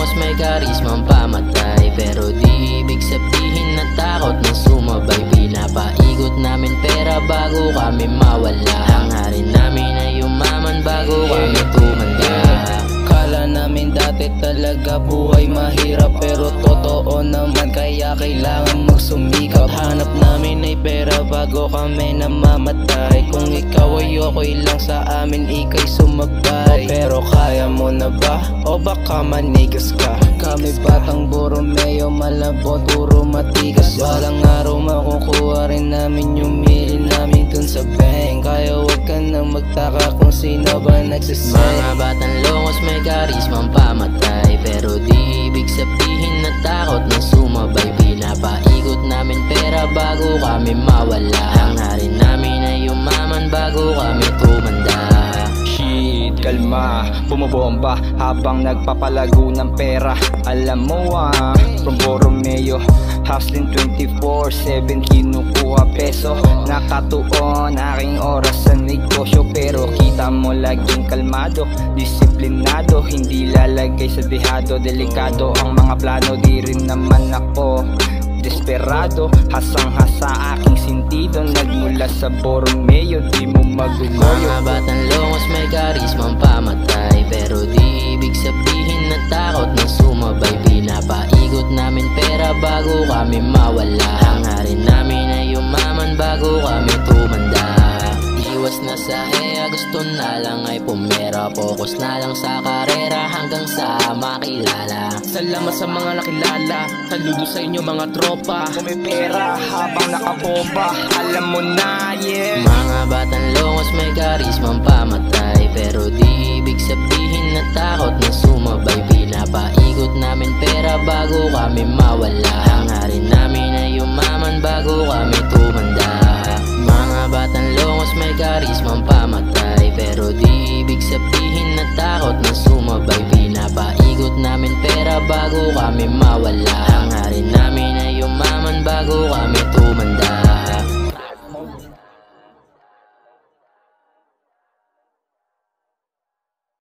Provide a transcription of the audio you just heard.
lungos may karismang pamatay, pero di ibig sabihin na takot na sumabay. Pinapaikot namin pera bago kami mawala. Hangarin namin ay yumaman bago kami tumanda. Kala namin dati talaga buhay mahirap, pero totoo naman kaya kailangan magsumikap. Hanap namin ay pera bago kami namamatay. Kung ikaw ay okay lang sa amin, ika'y sumabay. Pero kaya mo na ba? O baka manigas ka? Kami batang Borromeo, malabo, duro, matigas. Balang araw makukuha rin namin yung million namin dun sa bank. Kaya huwag ka nang magtaka kung sino ba nagsasend. Mga batang lungos may karismang pamatay, pero di ibig sabihin na takot na sumabay. Pinapaikot namin pera bago kami mawala. Hangarin namin ay yumaman bago kami tumanda. Shit, kalma, bumobomba habang nagpapalago ng pera. Alam mo from Borromeo, hustling 24/7, kinukuha peso. Nakatuon aking oras sa negosyo, pero kita mo laging kalmado, disiplinado, hindi lalagay sa dehado. Delikado ang mga plano, di rin naman ako desperado. Hasang-hasa aking sentido, nagmula sa Borromeo, di mo magugoyo. Mga batang lungos may karismang pamatay, pero di ibig sabihin na takot na sumabay. Pinapaikot namin pera bago kami mawala. Hangarin namin ay yumaman bago kami tumanda. Iwas na sa heya, gusto na lang ay pumera. Focus na lang sa karera hanggang sa makilala. Salamat sa mga nakilala, saludo sa inyo mga tropa. Kung may pera habang nakabomba, alam mo na, yeah. Mga batang lungos may karismang pamatay, pero di ibig sabihin na takot na sumabay. Pinapaikot namin pera bago kami mawala. Hangarin namin ay yumaman bago kami tumanda. Mga batang lungos may karismang pamatay, pero di ibig sabihin na takot na sumabay. Pinapaikot namin pera bago kami mawala. Hangarin namin ay yumaman bago kami tumanda.